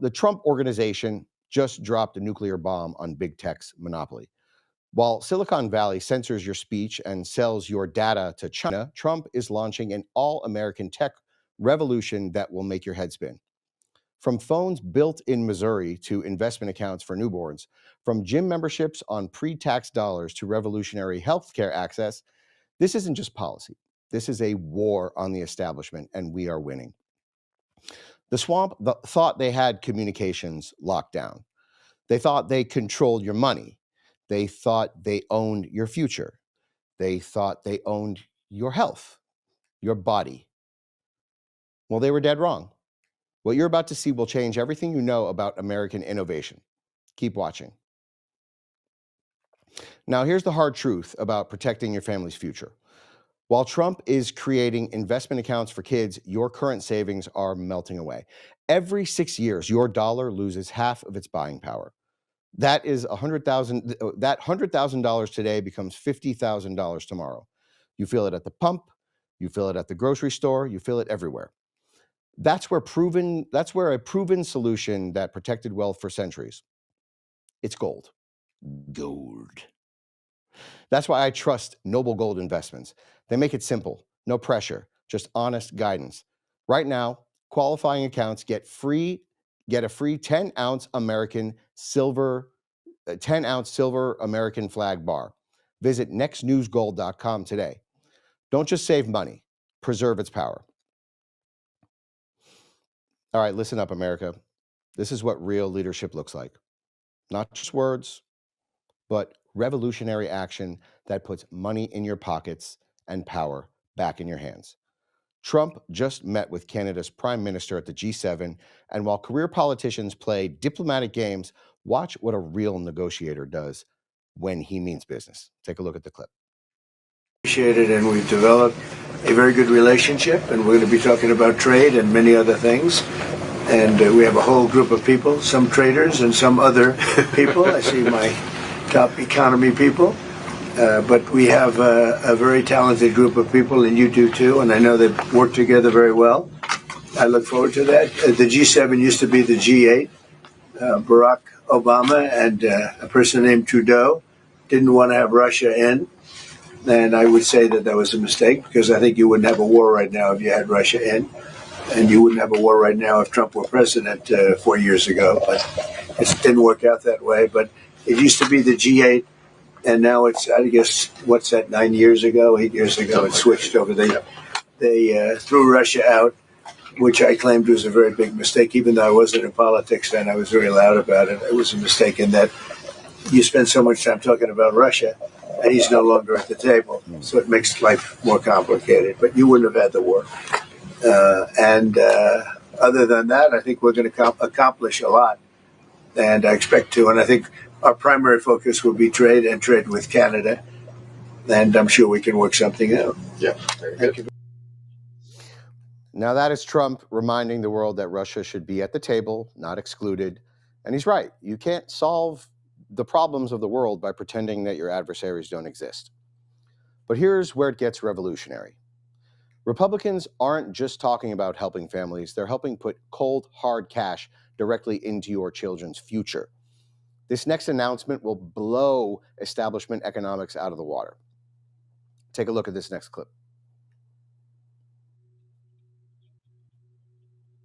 the Trump organization just dropped a nuclear bomb on big tech's monopoly. While Silicon Valley censors your speech and sells your data to China, Trump is launching an all-American tech revolution that will make your head spin. From phones built in Missouri to investment accounts for newborns, from gym memberships on pre-tax dollars to revolutionary healthcare access, this isn't just policy. This is a war on the establishment, and we are winning. The swamp thought they had communications locked down. They thought they controlled your money. They thought they owned your future. They thought they owned your health, your body. Well, they were dead wrong. What you're about to see will change everything you know about American innovation. Keep watching. Now, here's the hard truth about protecting your family's future. While Trump is creating investment accounts for kids, your current savings are melting away. Every 6 years, your dollar loses half of its buying power. That is $100,000. That $100,000 today becomes $50,000 tomorrow. You feel it at the pump, you feel it at the grocery store, you feel it everywhere. That's where a proven solution that protected wealth for centuries. It's gold. Gold. That's why I trust Noble Gold Investments. They make it simple, no pressure, just honest guidance. Right now, qualifying accounts get a free 10-ounce silver American flag bar. Visit nextnewsgold.com today. Don't just save money, preserve its power. All right, listen up, America. This is what real leadership looks like. Not just words, but revolutionary action that puts money in your pockets and power back in your hands. Trump just met with Canada's Prime Minister at the G7, and while career politicians play diplomatic games, watch what a real negotiator does when he means business. Take a look at the clip. Appreciate it, and we've developed a very good relationship, and we're going to be talking about trade and many other things. And we have a whole group of people, some traders and some other people. I see my top economy people. But we have a very talented group of people, and you do too, and I know they work together very well. I look forward to that. The G7 used to be the G8. Barack Obama and a person named Trudeau didn't want to have Russia in, and I would say that was a mistake, because I think you wouldn't have a war right now if you had Russia in, and you wouldn't have a war right now if Trump were president 4 years ago, but it didn't work out that way. But it used to be the G8. And now it's, I guess, what's that, 8 years ago, it switched over. They threw Russia out, which I claimed was a very big mistake. Even though I wasn't in politics then, I was very loud about it. It was a mistake in that you spend so much time talking about Russia, and he's no longer at the table. So it makes life more complicated. But you wouldn't have had the war. Other than that, I think we're going to accomplish a lot. And I expect to. And I think our primary focus will be trade and trade with Canada, and I'm sure we can work something out. Yeah, thank you. Now that is Trump reminding the world that Russia should be at the table, not excluded. And he's right. You can't solve the problems of the world by pretending that your adversaries don't exist. But here's where it gets revolutionary. Republicans aren't just talking about helping families. They're helping put cold, hard cash directly into your children's future. This next announcement will blow establishment economics out of the water. Take a look at this next clip.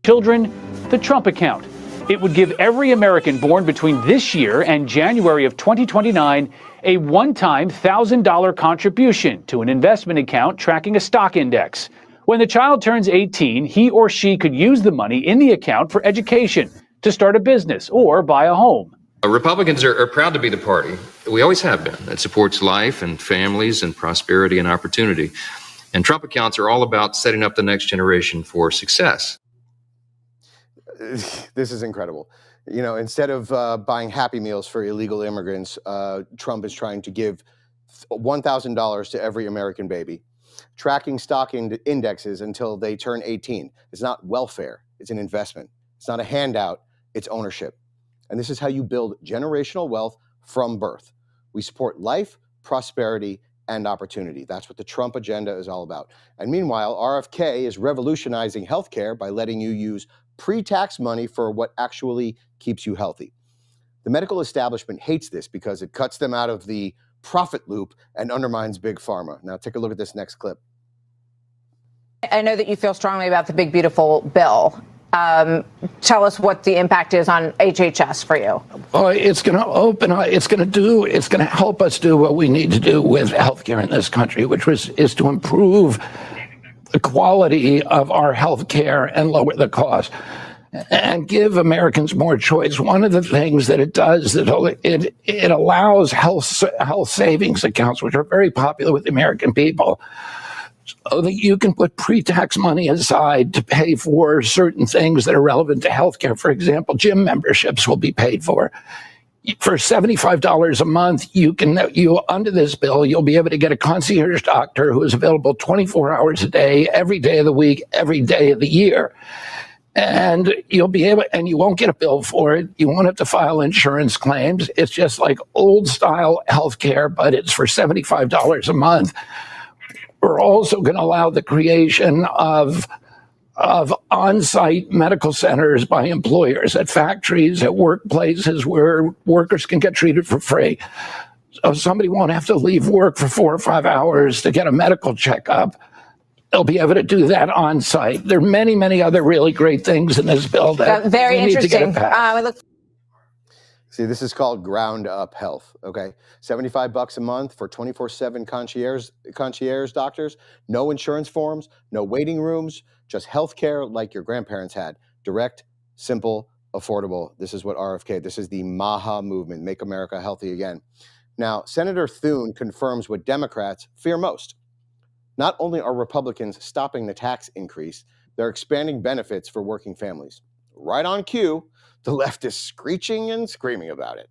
Children, the Trump account. It would give every American born between this year and January of 2029 a one-time $1,000 contribution to an investment account tracking a stock index. When the child turns 18, he or she could use the money in the account for education, to start a business, or buy a home. Republicans are proud to be the party. We always have been. That supports life and families and prosperity and opportunity. And Trump accounts are all about setting up the next generation for success. This is incredible. You know, instead of buying Happy Meals for illegal immigrants, Trump is trying to give $1,000 to every American baby, tracking stock indexes until they turn 18. It's not welfare. It's an investment. It's not a handout. It's ownership. And this is how you build generational wealth from birth. We support life, prosperity, and opportunity. That's what the Trump agenda is all about. And meanwhile, RFK is revolutionizing healthcare by letting you use pre-tax money for what actually keeps you healthy. The medical establishment hates this because it cuts them out of the profit loop and undermines big pharma. Now take a look at this next clip. I know that you feel strongly about the big, beautiful bill. Tell us what the impact is on HHS for you. Well, it's going to help us do what we need to do with healthcare in this country, is to improve the quality of our healthcare and lower the cost and give Americans more choice. One of the things that it does, it allows health savings accounts, which are very popular with the American people, so that you can put pre-tax money aside to pay for certain things that are relevant to healthcare. For example, gym memberships will be paid for. For $75 a month, under this bill, you'll be able to get a concierge doctor who is available 24 hours a day, every day of the week, every day of the year. And you won't get a bill for it. You won't have to file insurance claims. It's just like old style healthcare, but it's for $75 a month. We're also going to allow the creation of on-site medical centers by employers at factories, at workplaces where workers can get treated for free. So somebody won't have to leave work for 4 or 5 hours to get a medical checkup. They'll be able to do that on site. There are many, many other really great things in this bill that very we need to get interesting. it passed. See, this is called ground up health, okay? $75 a month for 24/7 concierge doctors, no insurance forms, no waiting rooms, just healthcare like your grandparents had. Direct, simple, affordable. This is what this is the MAHA movement, Make America Healthy Again. Now, Senator Thune confirms what Democrats fear most. Not only are Republicans stopping the tax increase, they're expanding benefits for working families. Right on cue, the left is screeching and screaming about it.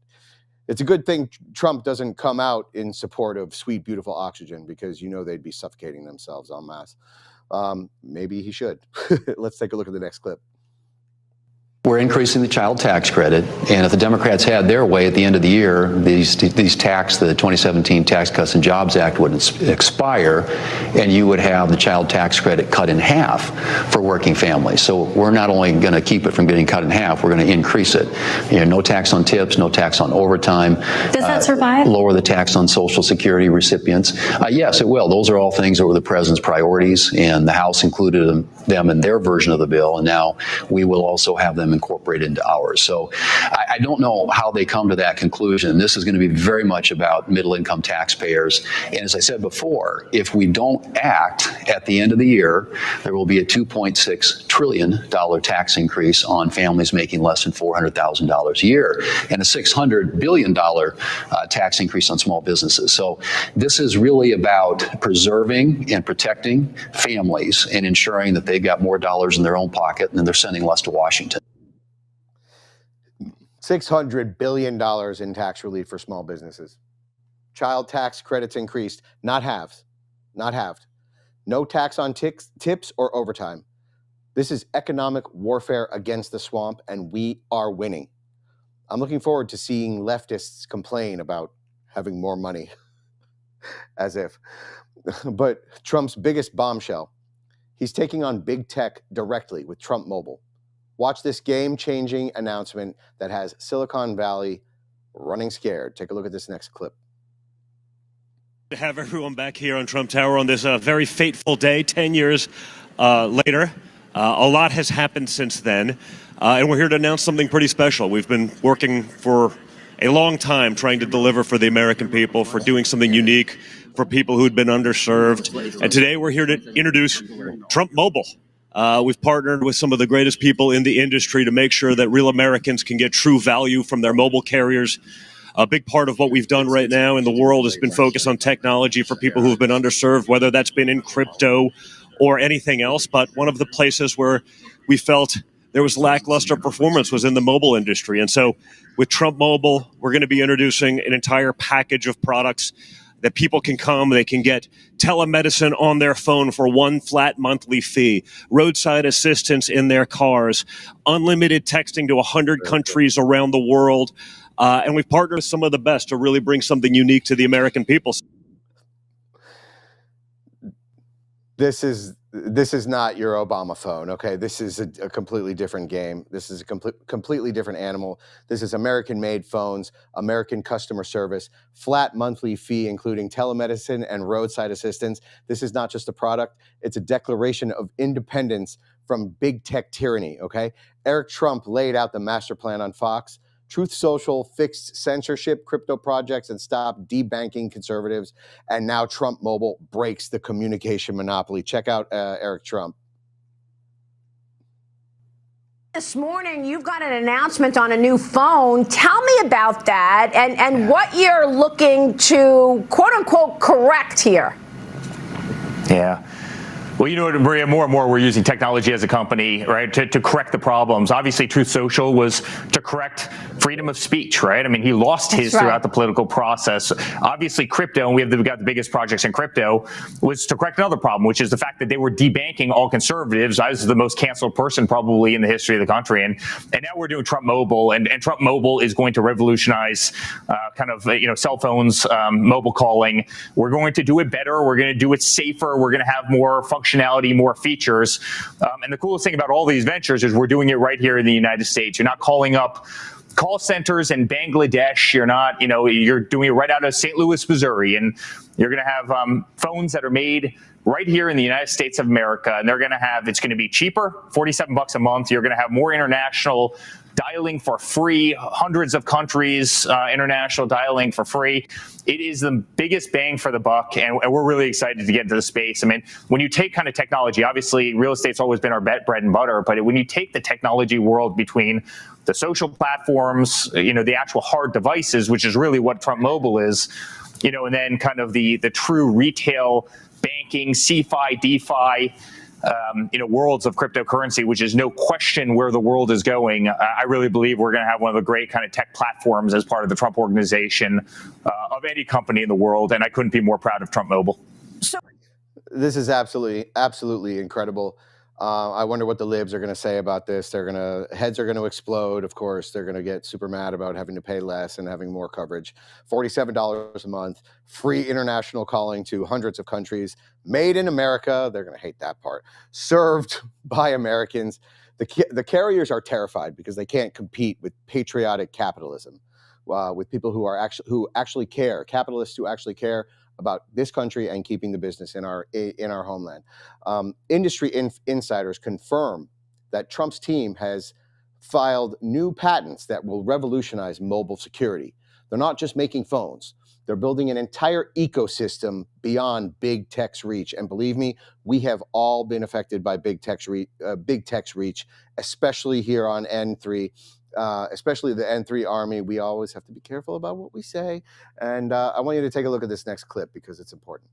It's a good thing Trump doesn't come out in support of sweet, beautiful oxygen, because they'd be suffocating themselves en masse. Maybe he should. Let's take a look at the next clip. We're increasing the child tax credit, and if the Democrats had their way at the end of the year, the 2017 Tax Cuts and Jobs Act would expire, and you would have the child tax credit cut in half for working families. So we're not only going to keep it from getting cut in half, we're going to increase it. No tax on tips, no tax on overtime. Does that survive? Lower the tax on Social Security recipients. Yes, it will. Those are all things that were the president's priorities, and the House included them in their version of the bill, and now we will also have them incorporated into ours. So I don't know how they come to that conclusion. This is going to be very much about middle-income taxpayers. And as I said before, if we don't act at the end of the year, there will be a $2.6 trillion tax increase on families making less than $400,000 a year, and a $600 billion tax increase on small businesses. So this is really about preserving and protecting families and ensuring that they've got more dollars in their own pocket and they're sending less to Washington. $600 billion in tax relief for small businesses. Child tax credits increased, not halved. No tax on tips or overtime. This is economic warfare against the swamp, and we are winning. I'm looking forward to seeing leftists complain about having more money, as if. But Trump's biggest bombshell, he's taking on big tech directly with Trump Mobile. Watch this game-changing announcement that has Silicon Valley running scared. Take a look at this next clip. To have everyone back here on Trump Tower on this very fateful day, 10 years later. A lot has happened since then, and we're here to announce something pretty special. We've been working for a long time trying to deliver for the American people, for doing something unique for people who'd been underserved. And today we're here to introduce Trump Mobile. We've partnered with some of the greatest people in the industry to make sure that real Americans can get true value from their mobile carriers. A big part of what we've done right now in the world has been focused on technology for people who have been underserved, whether that's been in crypto or anything else. But one of the places where we felt there was lackluster performance was in the mobile industry. And so with Trump Mobile, we're going to be introducing an entire package of products that people can come, they can get telemedicine on their phone for one flat monthly fee, roadside assistance in their cars, unlimited texting to 100 countries around the world. And we've partnered with some of the best to really bring something unique to the American people. This is This is not your Obama phone, okay? This is a completely different game. This is a completely different animal. This is American-made phones, American customer service, flat monthly fee, including telemedicine and roadside assistance. This is not just a product. It's a declaration of independence from big tech tyranny, okay? Eric Trump laid out the master plan on Fox. Truth Social fixed censorship, crypto projects, and stopped debanking conservatives. And now Trump Mobile breaks the communication monopoly. Check out Eric Trump. This morning, you've got an announcement on a new phone. Tell me about that and what you're looking to, quote unquote, correct here. Yeah. Well, you know what, Maria, more and more we're using technology as a company, right, to correct the problems. Obviously, Truth Social was to correct freedom of speech, right? I mean, he lost his throughout the political process. Obviously, crypto, and we got the biggest projects in crypto, was to correct another problem, which is the fact that they were debanking all conservatives. I was the most canceled person probably in the history of the country. And now we're doing Trump Mobile, and Trump Mobile is going to revolutionize cell phones, mobile calling. We're going to do it better. We're going to do it safer. We're going to have more functionality, more features. And the coolest thing about all these ventures is we're doing it right here in the United States. You're not calling up call centers in Bangladesh. You're not, you're doing it right out of St. Louis, Missouri. And you're going to have phones that are made right here in the United States of America. And it's going to be cheaper, $47 a month. You're going to have more international dialing for free, hundreds of countries, international dialing for free. It is the biggest bang for the buck, and we're really excited to get into the space. I mean, when you take kind of technology, obviously real estate's always been our bread and butter, but when you take the technology world between the social platforms, the actual hard devices, which is really what Trump Mobile is, and then kind of the true retail banking, CeFi, DeFi, worlds of cryptocurrency, which is no question where the world is going. I really believe we're going to have one of the great kind of tech platforms as part of the Trump organization of any company in the world, and I couldn't be more proud of Trump Mobile. This is absolutely incredible. I wonder what the libs are going to say about this. Heads are going to explode. Of course, they're going to get super mad about having to pay less and having more coverage. $47 a month, free international calling to hundreds of countries, made in America. They're going to hate that part. Served by Americans. The carriers are terrified because they can't compete with patriotic capitalism, with people who actually care, capitalists who actually care about this country and keeping the business in our homeland. Industry insiders confirm that Trump's team has filed new patents that will revolutionize mobile security. They're not just making phones. They're building an entire ecosystem beyond big tech's reach. And believe me, we have all been affected by big tech's reach, especially here on N3. Especially the N3 Army. We always have to be careful about what we say. And I want you to take a look at this next clip because it's important.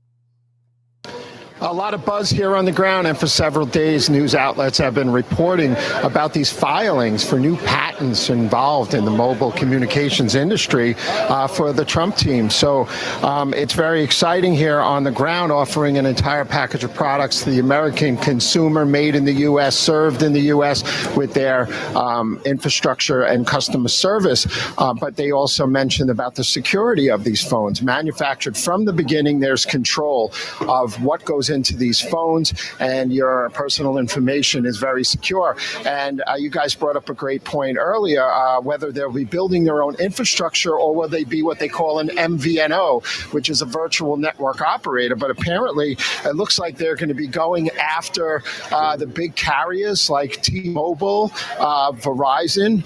A lot of buzz here on the ground, and for several days, news outlets have been reporting about these filings for new patents involved in the mobile communications industry for the Trump team. So it's very exciting here on the ground, offering an entire package of products to the American consumer, made in the U.S., served in the U.S. with their infrastructure and customer service. But they also mentioned about the security of these phones. Manufactured from the beginning, there's control of what goes into these phones, and your personal information is very secure. And you guys brought up a great point earlier, whether they'll be building their own infrastructure or will they be what they call an MVNO, which is a virtual network operator. But apparently, it looks like they're going to be going after the big carriers like T-Mobile, Verizon,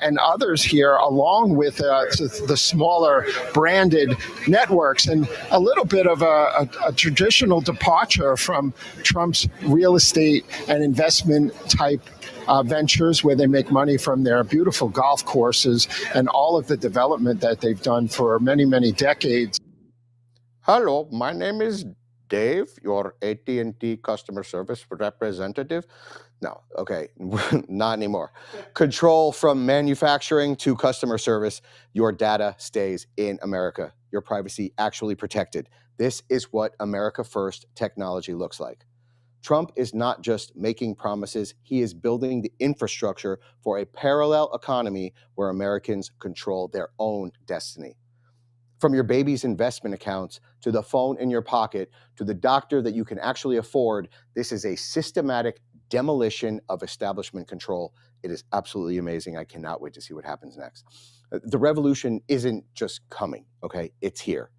and others here, along with the smaller branded networks, and a little bit of a traditional departure from Trump's real estate and investment type ventures, where they make money from their beautiful golf courses and all of the development that they've done for many, many decades. Hello, my name is Dave, your AT&T customer service representative. No, okay, not anymore. Control from manufacturing to customer service. Your data stays in America. Your privacy actually protected. This is what America First technology looks like. Trump is not just making promises, he is building the infrastructure for a parallel economy where Americans control their own destiny. From your baby's investment accounts to the phone in your pocket to the doctor that you can actually afford, this is a systematic demolition of establishment control. It is absolutely amazing. I cannot wait to see what happens next. The revolution isn't just coming, okay? It's here.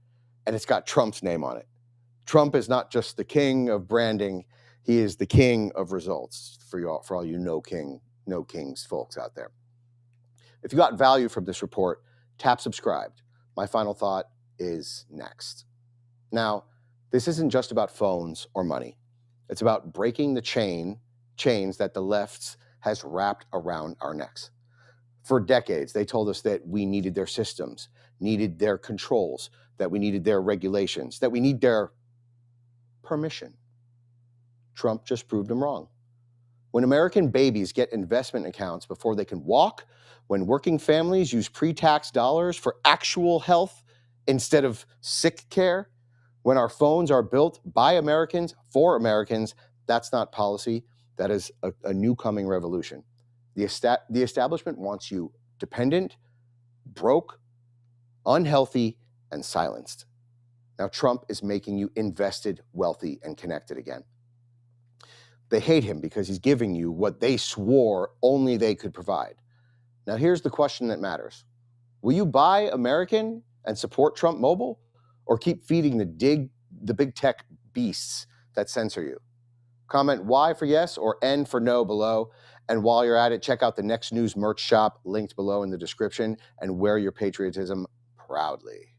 And it's got Trump's name on it. Trump is not just the king of branding, he is the king of results for all you no kings folks out there. If you got value from this report, tap subscribed. My final thought is next. Now, this isn't just about phones or money. It's about breaking the chains that the left has wrapped around our necks. For decades, they told us that we needed their systems, needed their controls, that we needed their regulations, that we need their permission. Trump just proved them wrong. When American babies get investment accounts before they can walk, when working families use pre-tax dollars for actual health instead of sick care, when our phones are built by Americans for Americans, that's not policy. That is a new coming revolution. The establishment wants you dependent, broke, unhealthy, and silenced. Now Trump is making you invested, wealthy, and connected again. They hate him because he's giving you what they swore only they could provide. Now here's the question that matters. Will you buy American and support Trump Mobile, or keep feeding the big tech beasts that censor you? Comment Y for yes or N for no below. And while you're at it, check out the Next News merch shop linked below in the description and wear your patriotism proudly.